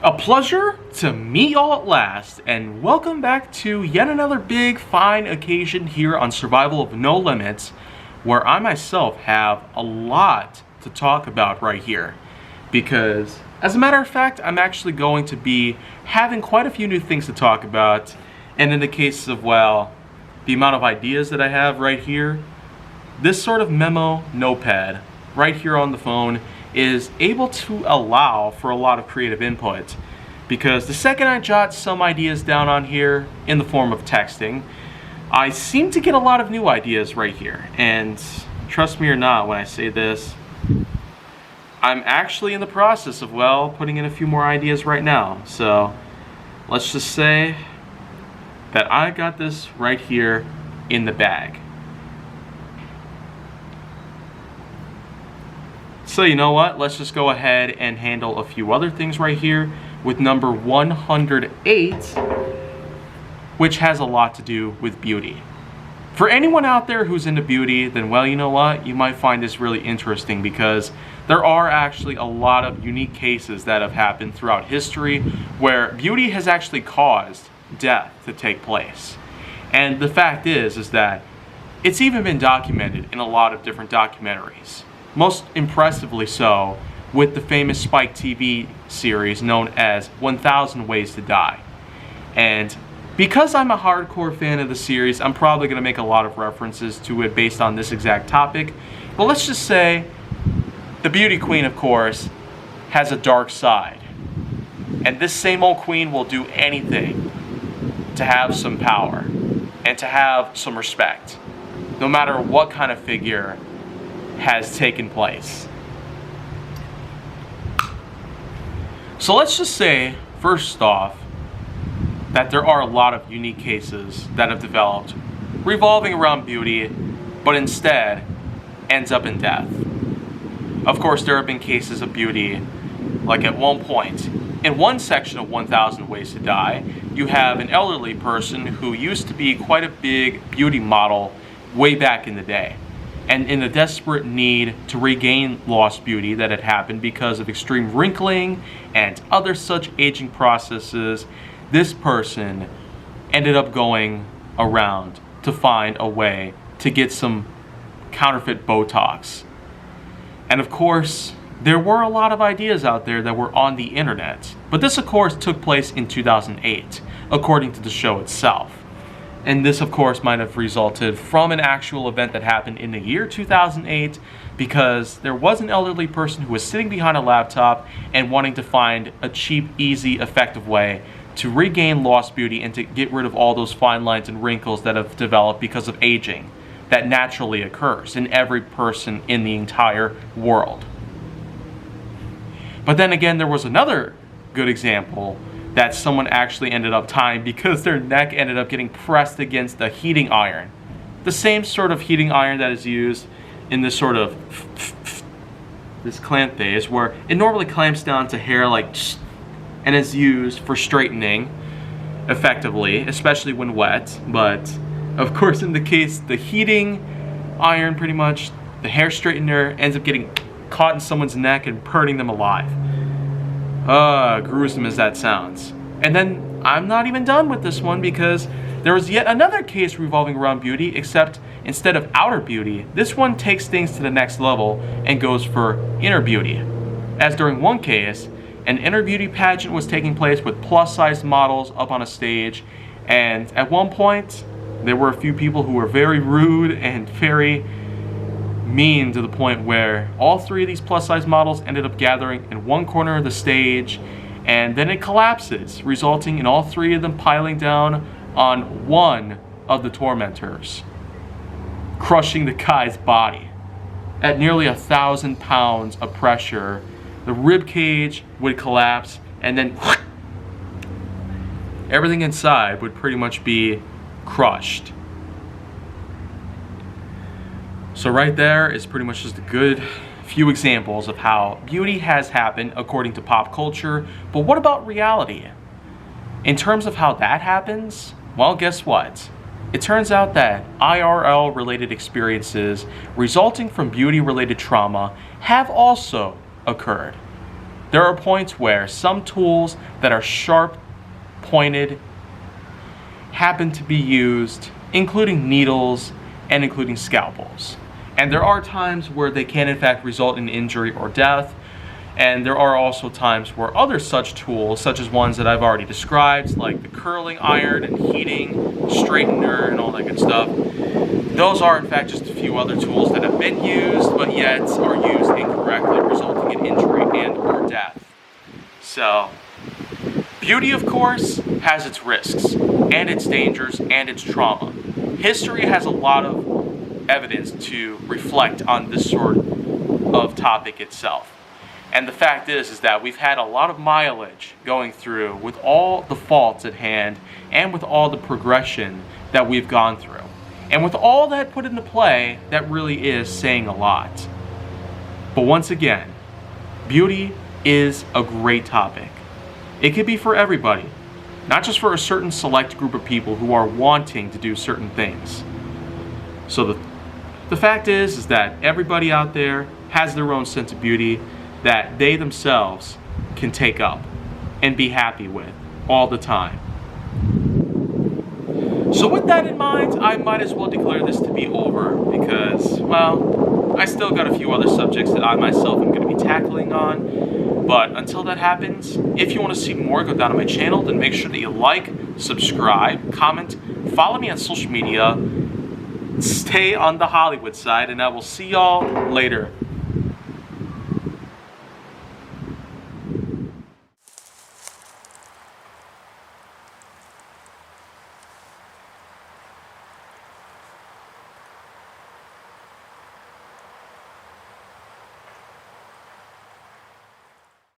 A pleasure to meet y'all at last, and welcome back to yet another big, fine occasion here on Survival of No Limits, where I myself have a lot to talk about right here. Because, as a matter of fact, I'm actually going to be having quite a few new things to talk about, and in the case of, well, the amount of ideas that I have right here, this sort of memo notepad right here on the phone is able to allow for a lot of creative input, because the second I jot some ideas down on here in the form of texting, I seem to get a lot of new ideas right here. And trust me or not when I say this, I'm actually in the process of, well, putting in a few more ideas right now. So let's just say that I got this right here in the bag. So you know what, let's just go ahead and handle a few other things right here with number 108, which has a lot to do with beauty. For anyone out there who's into beauty, then well, you know what, you might find this really interesting, because there are actually a lot of unique cases that have happened throughout history where beauty has actually caused death to take place. And the fact is that it's even been documented in a lot of different documentaries. Most impressively so with the famous Spike TV series known as 1000 Ways to Die. And because I'm a hardcore fan of the series, I'm probably going to make a lot of references to it based on this exact topic. But let's just say the beauty queen, of course, has a dark side. And this same old queen will do anything to have some power and to have some respect, no matter what kind of figure has taken place. So let's just say, first off, that there are a lot of unique cases that have developed revolving around beauty, but instead ends up in death. Of course, there have been cases of beauty, like at one point, in one section of 1000 Ways to Die, you have an elderly person who used to be quite a big beauty model way back in the day. And in a desperate need to regain lost beauty that had happened because of extreme wrinkling and other such aging processes, this person ended up going around to find a way to get some counterfeit Botox. And of course, there were a lot of ideas out there that were on the internet. But this, of course, took place in 2008, according to the show itself. And this, of course, might have resulted from an actual event that happened in the year 2008, because there was an elderly person who was sitting behind a laptop and wanting to find a cheap, easy, effective way to regain lost beauty and to get rid of all those fine lines and wrinkles that have developed because of aging that naturally occurs in every person in the entire world. But then again, there was another good example that someone actually ended up dying because their neck ended up getting pressed against a heating iron. The same sort of heating iron that is used in this sort of this clamp phase, where it normally clamps down to hair like, and is used for straightening effectively, especially when wet. But of course, in the case, the heating iron, pretty much, the hair straightener ends up getting caught in someone's neck and burning them alive. Gruesome as that sounds. And then I'm not even done with this one, because there was yet another case revolving around beauty, except instead of outer beauty, this one takes things to the next level and goes for inner beauty. As during one case, an inner beauty pageant was taking place with plus-sized models up on a stage, and at one point, there were a few people who were very rude and very mean, to the point where all three of these plus-size models ended up gathering in one corner of the stage, and then it collapses, resulting in all three of them piling down on one of the tormentors, crushing the guy's body. At nearly 1,000 pounds of pressure, the rib cage would collapse, and then everything inside would pretty much be crushed. So right there is pretty much just a good few examples of how beauty has happened according to pop culture. But what about reality? In terms of how that happens, well, guess what? It turns out that IRL related experiences resulting from beauty related trauma have also occurred. there are points where some tools that are sharp pointed happen to be used, including needles and including scalpels. And there are times where they can in fact result in injury or death. And there are also times where other such tools, such as ones that I've already described, like the curling iron and heating straightener and all that good stuff, those are in fact just a few other tools that have been used, but yet are used incorrectly, resulting in injury and or death. So, beauty, of course, has its risks, and its dangers, and its trauma. History has a lot of evidence to reflect on this sort of topic itself. And the fact is that we've had a lot of mileage going through with all the faults at hand and with all the progression that we've gone through. And with all that put into play, that really is saying a lot. But once again, beauty is a great topic. It could be for everybody, not just for a certain select group of people who are wanting to do certain things. So the fact is that everybody out there has their own sense of beauty that they themselves can take up and be happy with all the time. So with that in mind, I might as well declare this to be over because, well, I still got a few other subjects that I myself am going to be tackling on. But until that happens, if you want to see more, go down to my channel, then make sure that you like, subscribe, comment, follow me on social media, stay on the Hollywood side, and I will see y'all later.